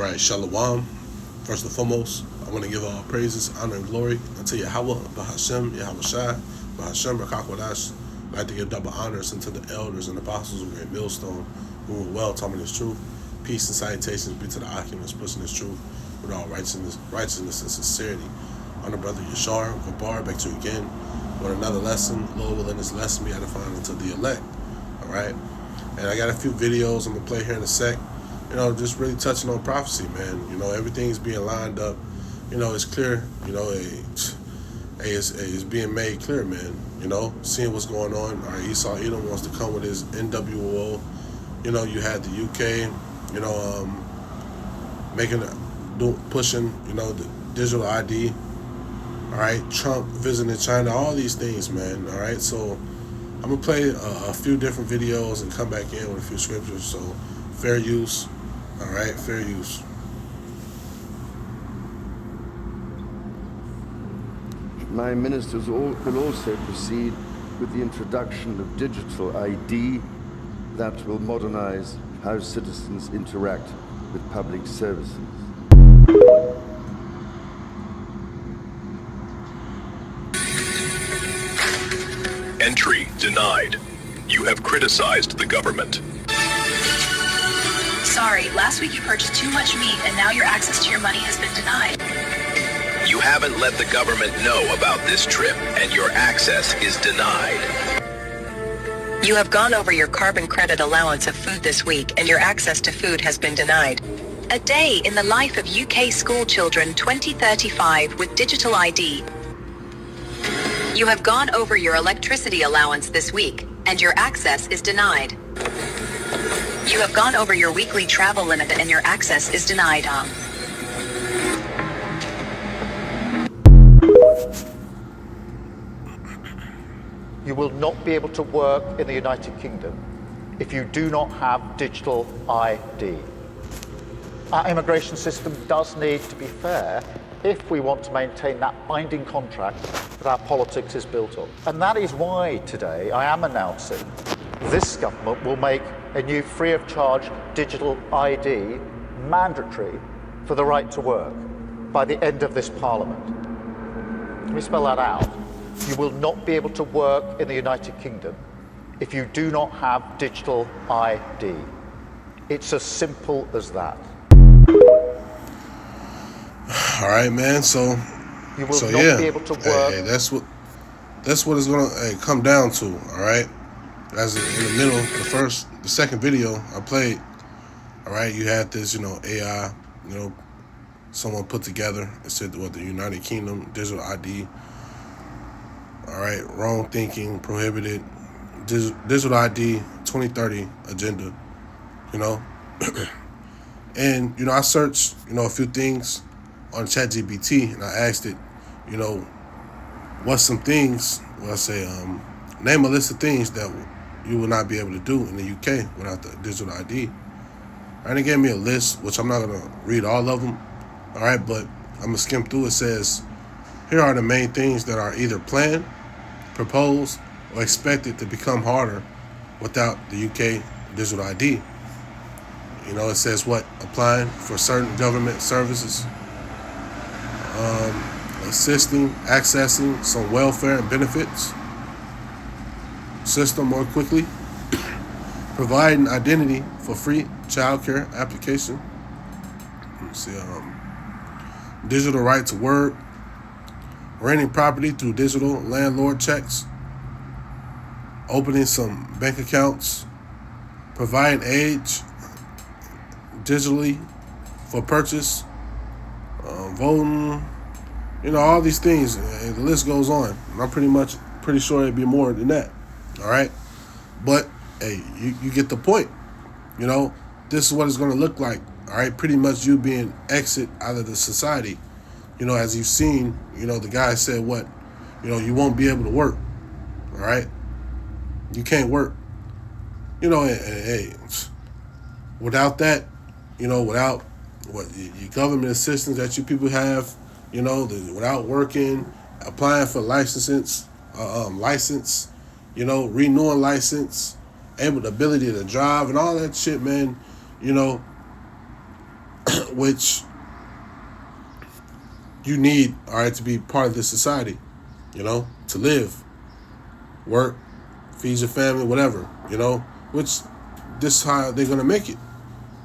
Right, Shalom. First and foremost, I want to give all praises, honor, and glory unto Yahweh, Bahashem, Yahweh Shai, Bahashem, Rakakwadash. I'd like to give double honors unto the elders and apostles of Great Millstone who were well taught me this truth. Peace and salutations be to the occupants pushing this truth with all righteousness and sincerity. Honor brother Yashar, Gabar, back to you again with another lesson. Lord willing, this lesson be edifying unto the elect. Alright? And I got a few videos I'm going to play here in a sec. Just really touching on prophecy, man. Everything's being lined up. It's clear. It's being made clear, man. Seeing what's going on. All right, Esau Edom wants to come with his NWO. You had the UK, pushing, the digital ID. All right, Trump visiting China, all these things, man. All right, so I'm going to play a few different videos and come back in with a few scriptures. So fair use. All right, fair use. My ministers will also proceed with the introduction of digital ID that will modernize how citizens interact with public services. Entry denied. You have criticized the government. Sorry, last week you purchased too much meat and now your access to your money has been denied. You haven't let the government know about this trip and your access is denied. You have gone over your carbon credit allowance of food this week and your access to food has been denied. A day in the life of UK school children 2035 with digital ID. You have gone over your electricity allowance this week and your access is denied. You have gone over your weekly travel limit and your access is denied. You will not be able to work in the United Kingdom if you do not have digital ID. Our immigration system does need to be fair if we want to maintain that binding contract that our politics is built on. And that is why today I am announcing this government will make a new free of charge digital ID mandatory for the right to work by the end of this Parliament. Let me spell that out. You will not be able to work in the United Kingdom if you do not have digital ID. It's as simple as that. All right, man. So you will not be able to work. Hey, that's what it's gonna come down to. All right. As in the middle, the second video I played. All right, you had this, AI, someone put together. It said what the United Kingdom digital ID. All right, wrong thinking, prohibited. Digital ID 2030 agenda. And I searched, a few things on ChatGPT, and I asked it, what's some things? Well, I say, name a list of things that you will not be able to do in the UK without the digital ID. And it gave me a list, which I'm not going to read all of them. All right, but I'm going to skim through. It says, here are the main things that are either planned, proposed, or expected to become harder without the UK digital ID. It says what? Applying for certain government services, accessing some welfare and benefits system more quickly, providing identity for free childcare application. Let's see, digital right to work, renting property through digital landlord checks, opening some bank accounts, providing age digitally for purchase, voting, all these things. And the list goes on. And I'm pretty sure it'd be more than that. All right, but hey, you get the point. This is what it's going to look like. All right, pretty much you being exit out of the society. As you've seen, the guy said what, you won't be able to work. All right, you can't work. Hey, without that, without what your government assistance that you people have, without working, applying for license, renewing license, the ability to drive and all that shit, man. which you need, all right, to be part of this society, you know, to live, work, feed your family, whatever, you know, which this is how they're going to make it,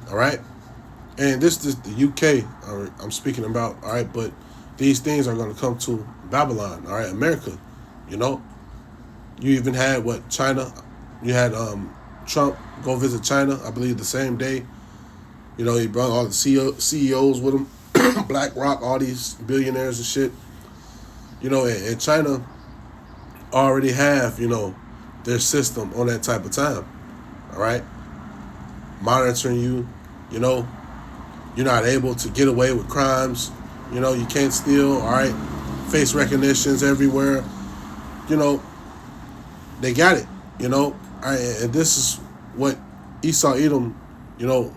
all right? And this is the UK I'm speaking about, all right, but these things are going to come to Babylon, all right, America, you know? You even had, China? You had Trump go visit China, I believe, the same day. You know, he brought all the CEOs with him, BlackRock, all these billionaires and shit. You know, and China already have, you know, their system on that type of time, all right? Monitoring you, you know. You're not able to get away with crimes. You know, you can't steal, all right? Face recognitions everywhere. You know, they got it, you know. All right, and this is what Esau Edom, you know,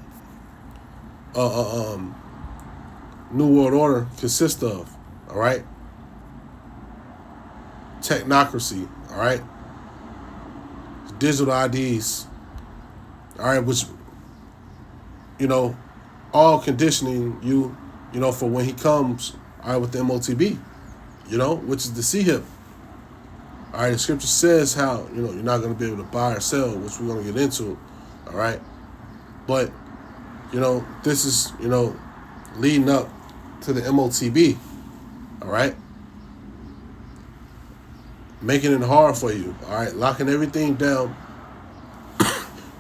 New World Order consists of, all right? Technocracy, all right? Digital IDs, all right, which, you know, all conditioning you, you know, for when he comes, all right, with the MOTB, you know, which is the CHIP. All right, the scripture says how, you know, you're not going to be able to buy or sell, which we're going to get into, all right? But, you know, this is, you know, leading up to the MOTB, all right? Making it hard for you, all right? Locking everything down.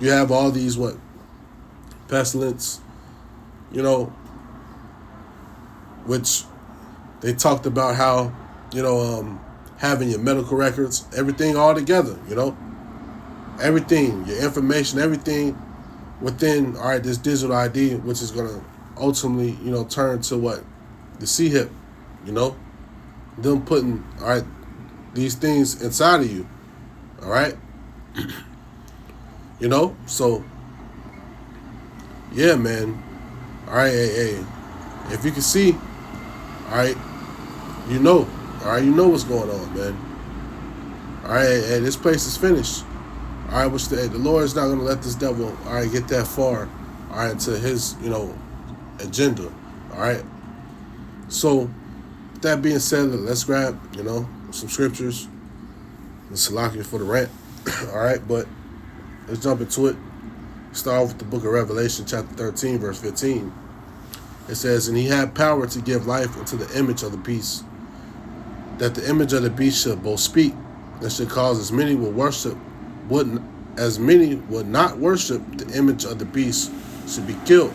You have all these, pestilence, you know, which they talked about how, you know, having your medical records, everything all together, you know, everything, your information, everything within, all right, this digital ID, which is going to ultimately, you know, turn to the CHIP, you know, them putting, all right, these things inside of you, all right, you know, so, yeah, man, all right, hey, if you can see, all right, you know what's going on, man. All right, hey, this place is finished. All right, which the Lord is not going to let this devil, all right, get that far, all right, into his, you know, agenda, all right. So, with that being said, let's grab, you know, some scriptures. Let's lock you for the rant, all right, but let's jump into it. Start with the book of Revelation, chapter 13, verse 15. It says, "And he had power to give life unto the image of the beast, that the image of the beast should both speak, and should cause as many would not worship the image of the beast should be killed."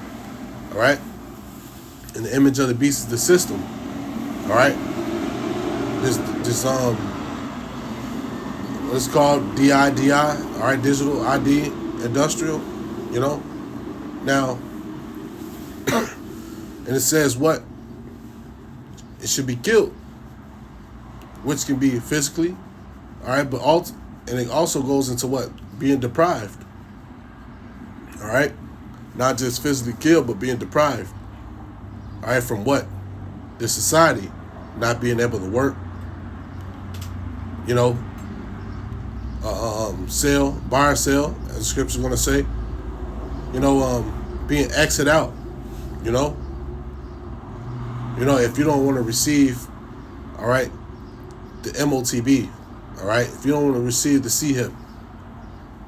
All right? And the image of the beast is the system. All right? This what's called DIDI, all right, digital ID, industrial, you know. Now, and it says what? It should be killed, which can be physically, all right, and it also goes into what? Being deprived, all right? Not just physically killed, but being deprived, all right, from what? The society, not being able to work, you know, buy or sell, as the scripture's going to say, you know, being exit out, you know, if you don't want to receive, all right, the MOTB, all right, if you don't want to receive the CHIP,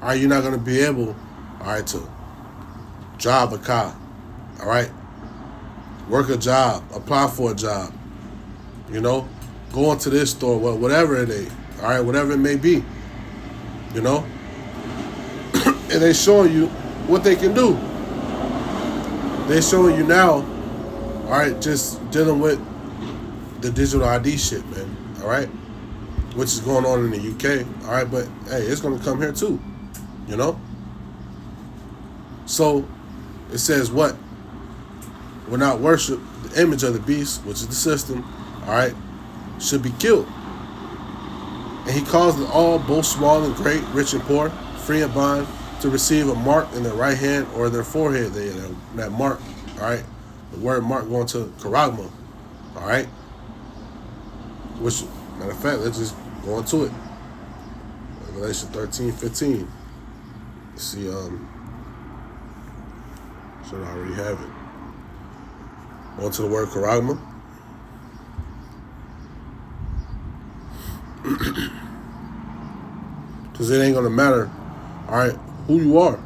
all right, you're not going to be able, all right, to drive a car, all right, work a job, apply for a job, you know, go into this store, whatever it is, all right, whatever it may be, you know, and they showing you what they can do. They showing you now, all right, just dealing with the digital ID shit, man, all right, which is going on in the UK, all right, but hey, it's going to come here too, you know. So it says what? Will not worship the image of the beast, which is the system, all right, should be killed. And he caused all, both small and great, rich and poor, free and bond, to receive a mark in their right hand or their forehead. That mark, all right, the word mark going to charagma, all right, which, matter of fact, let's just go into it. Revelation 13:15. Let's see, should I already have it? On to the word charagma. Because it ain't going to matter, all right, who you are.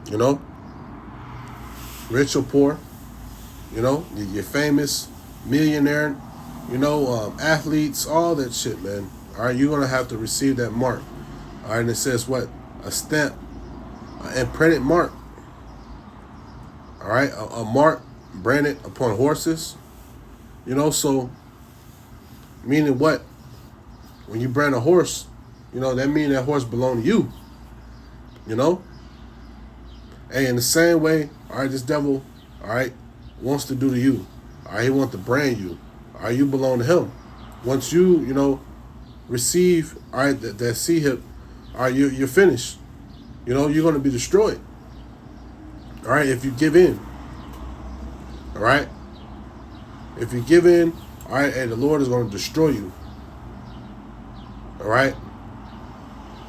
You know? Rich or poor. You know? You're famous, millionaire, you know, athletes, all that shit, man. All right, you're going to have to receive that mark. All right, and it says what? A stamp, an imprinted mark. All right, a mark branded upon horses. You know, so meaning what? When you brand a horse, you know, that means that horse belong to you. You know? Hey, in the same way, all right, this devil, all right, wants to do to you. All right, he wants to brand you. All right, you belong to him. Once you, you know, receive, all right, that C-hip, all right, you're finished. You know, you're going to be destroyed. All right, if you give in. All right? If you give in, all right, and the Lord is going to destroy you. All right?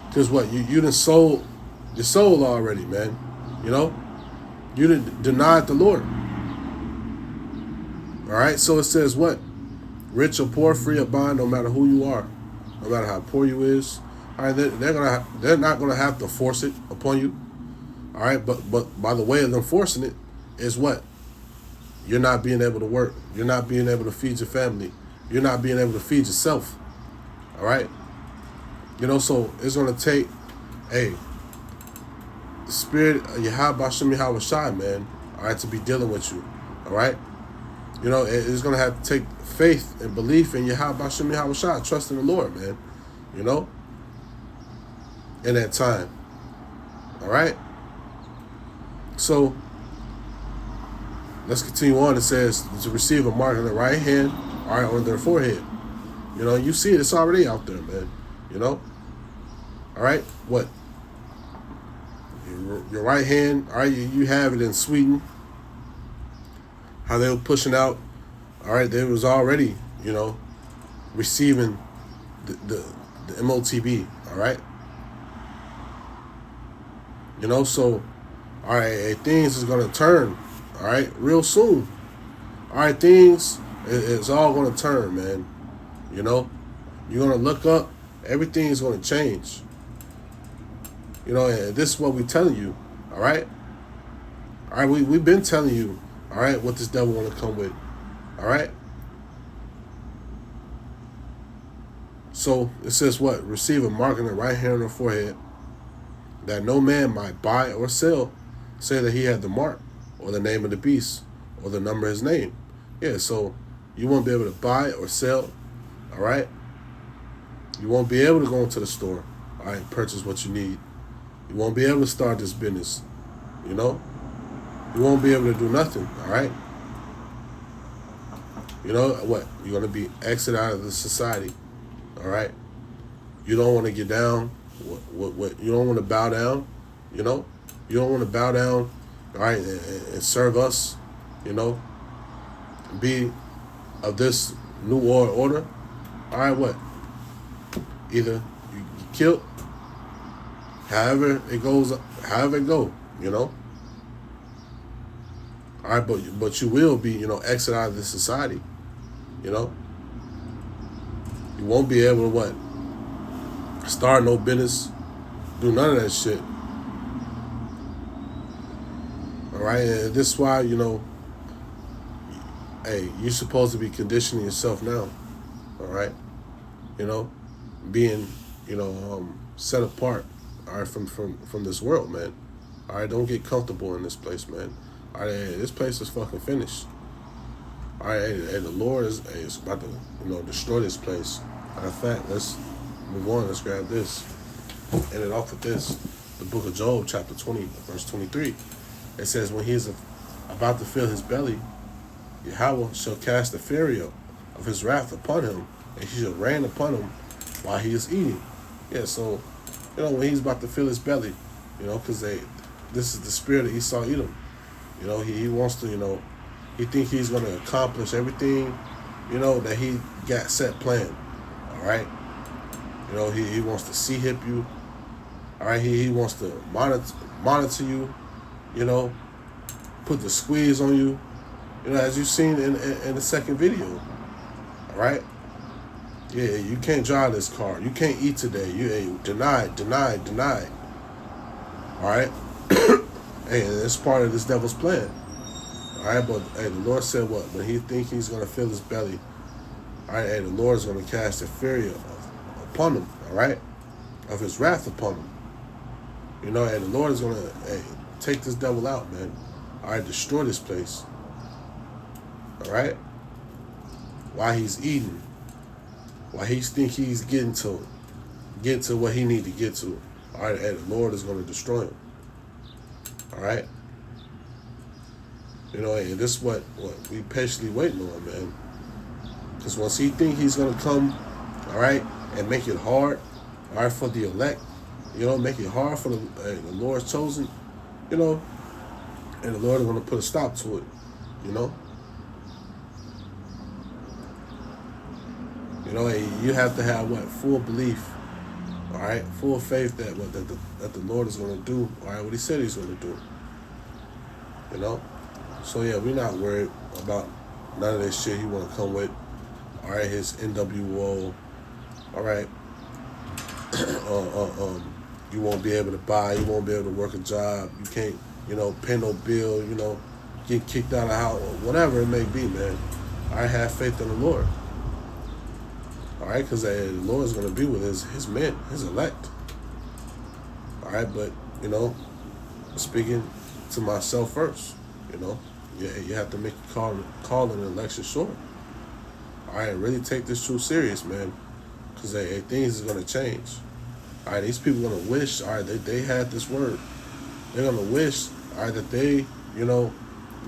Because what? You done sold your soul already, man. You know? You done denied the Lord. All right? So it says what? Rich or poor, free or bond, no matter who you are. No matter how poor you is. All right, they're not going to have to force it upon you. All right, but by the way of them forcing it is what? You're not being able to work. You're not being able to feed your family. You're not being able to feed yourself. All right? You know, so it's going to take, the spirit of Yahweh Hashem Yahweh Shai, man, all right, to be dealing with you. All right? You know, it's going to have to take faith and belief in Yahweh Hashem Yahweh Shai, trust in the Lord, man. You know? In that time. All right? So, let's continue on. It says to receive a mark on the right hand, all right, on their forehead. You know, you see it. It's already out there, man. You know? All right? What? Your right hand, all right, you have it in Sweden. How they were pushing out, all right, they was already, you know, receiving the MOTB, all right? You know, so, all right, things is going to turn, all right, real soon. All right, things, it's all going to turn, man. You know, you're going to look up, everything is going to change. You know, and this is what we're telling you, all right? All right, we've been telling you, all right, what this devil want to come with, all right? So it says what? Receive a mark on the right hand or forehead, that no man might buy or sell, say that he had the mark, or the name of the beast, or the number of his name. Yeah, so you won't be able to buy or sell, all right? You won't be able to go into the store, all right, and purchase what you need. You won't be able to start this business, you know? You won't be able to do nothing, all right? You know what? You're going to be exited out of the society, all right? You don't want to get down. What you don't want to bow down, you know? You don't want to bow down, all right, and serve us, you know? Be of this new world order. All right, what? Either you killed, however it goes, however it go, you know? All right, but you will be, you know, exit out of this society, you know? You won't be able to what? Start no business, do none of that shit. All right, and this is why, you know, hey, you're supposed to be conditioning yourself now, all right? You know, being, you know, set apart, all right, from this world, man. All right, don't get comfortable in this place, man. All right, hey, this place is fucking finished. All right, and the Lord is about to, you know, destroy this place. Matter of fact, let's move on. Let's grab this. End it off with this. The book of Job, chapter 20, verse 23. It says, when he is about to fill his belly, Yahweh shall cast the fury of his wrath upon him, and he shall rain upon him while he is eating. Yeah, so, you know, when he's about to fill his belly, you know, because this is the spirit of Esau Edom. You know, he wants to, you know, he think he's going to accomplish everything, you know, that he got set planned. All right? You know, he wants to C-hip you. All right? He wants to monitor you, you know, put the squeeze on you. You know, as you've seen in the second video. All right? Yeah, you can't drive this car. You can't eat today. You denied. All right? Hey, it's part of this devil's plan. All right, but hey, the Lord said what? When he think he's going to fill his belly, all right, hey, the Lord is going to cast a fury upon him, all right? Of his wrath upon him. You know, and the Lord is going to take this devil out, man. All right, destroy this place. All right? While he's eating. While he think he's getting to what he need to get to. All right, and the Lord is going to destroy him. All right? You know, and this is what we patiently waiting on, man. Because once he think he's going to come, all right, and make it hard, all right, for the elect, you know, make it hard for the Lord's chosen, you know, and the Lord is going to put a stop to it, you know. You know, you have to have what? Full belief, all right, full faith that the Lord is going to do, all right, what he said he's going to do, you know. So yeah, we're not worried about none of this shit he want to come with. All right, his NWO. All right, you won't be able to buy. You won't be able to work a job. You can't, you know, pay no bill. You know, get kicked out of the house, whatever it may be, man. I have faith in the Lord. All right, because the Lord is going to be with his men, his elect. All right, but you know, speaking to myself first. You know, you have to make a call in an election short. All right, really take this truth serious, man, because things is gonna change. All right, these people are gonna wish, all right, they had this word. They're gonna wish, all right, that they, you know,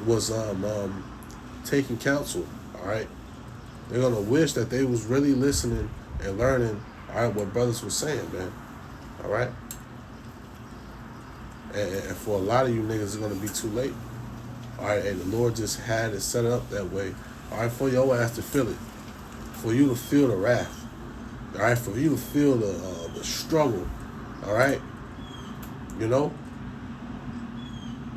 was taking counsel. All right, they're gonna wish that they was really listening and learning, all right, what brothers was saying, man. All right, and for a lot of you niggas, it's gonna be too late. All right, and the Lord just had it set up that way. All right, for your ass to feel it, for you to feel the wrath. All right, for you to feel the struggle. All right, you know,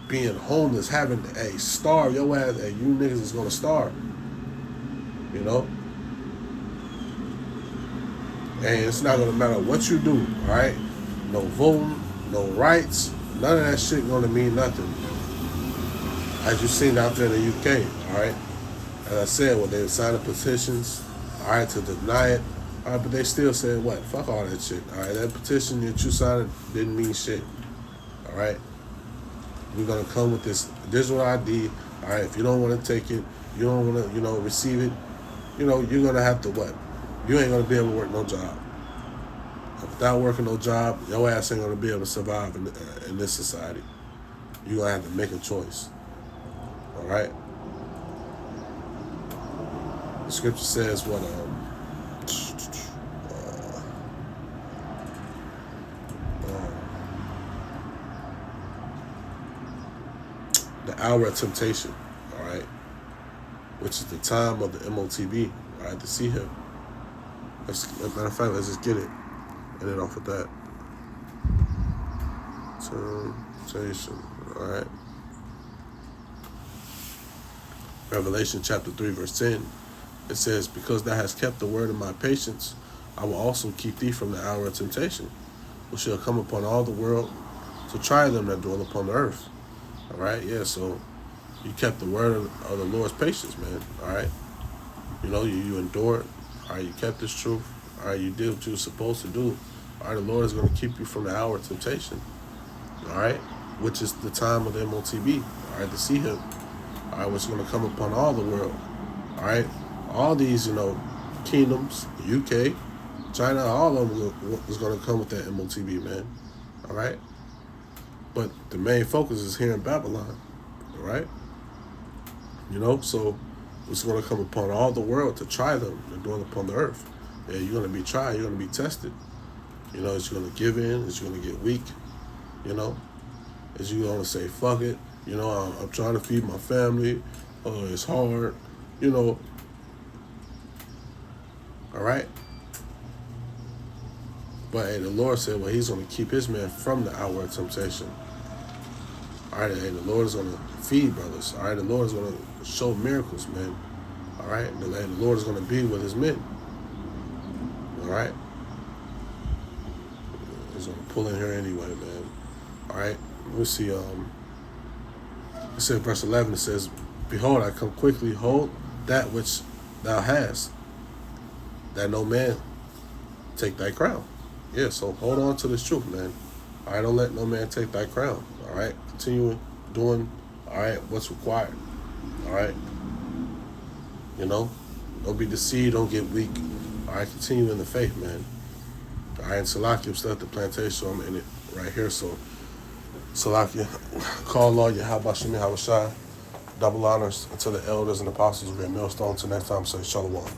being homeless, having a starve your ass, and you niggas is gonna starve. You know, and it's not gonna matter what you do. All right, no voting, no rights, none of that shit gonna mean nothing. As you've seen out there in the UK, all right? As I said, when they signed the petitions, all right, to deny it, all right, but they still said, what? Fuck all that shit, all right? That petition that you signed didn't mean shit, all right? We're going to come with this digital ID, all right? If you don't want to take it, you don't want to, you know, receive it, you know, you're going to have to what? You ain't going to be able to work no job. Without working no job, your ass ain't going to be able to survive in this society. You're going to have to make a choice. All right. The scripture says what the hour of temptation, all right, which is the time of the MOTB, all right, to see him. Matter of fact, let's just get it and then off with that. Temptation, all right. Revelation chapter 3, verse 10, it says, because thou hast kept the word of my patience, I will also keep thee from the hour of temptation, which shall come upon all the world to try them that dwell upon the earth. All right, yeah, so you kept the word of the Lord's patience, man, all right? You know, you endured, all right, you kept this truth, all right, you did what you were supposed to do. All right, the Lord is going to keep you from the hour of temptation, all right, which is the time of the MOTB, all right, to see him. All right, what's going to come upon all the world. All right, all these, you know, kingdoms, UK, China, all of them is going to come with that MOTB, man. All right, but the main focus is here in Babylon. All right, you know, so it's going to come upon all the world to try them. They're doing upon the earth. Yeah, you're going to be tried. You're going to be tested. You know, it's going to give in. It's going to get weak. You know, is you going to say fuck it. You know, I'm trying to feed my family. It's hard, you know. All right? But hey, the Lord said, well, he's going to keep his man from the hour of temptation. All right, hey, the Lord is gonna feed brothers. All right, the Lord is gonna show miracles, man. All right, the Lord is gonna be with His men. All right, He's gonna pull in here anyway, man. All right, we'll see. It says verse 11. It says, "Behold, I come quickly. Hold that which thou hast, that no man take thy crown." Yeah, so hold on to this truth, man. All right, don't let no man take thy crown. All right, continue doing, all right, what's required. All right, you know, don't be deceived, don't get weak. All right, continue in the faith, man. All right, and Salakia, I'm still at the plantation, so I'm in it right here. So, Salakia, call Lord Yahweh Shem Yahweh Shai. Double honors unto the elders and apostles of Great Millstone. Until next time, say Shalom.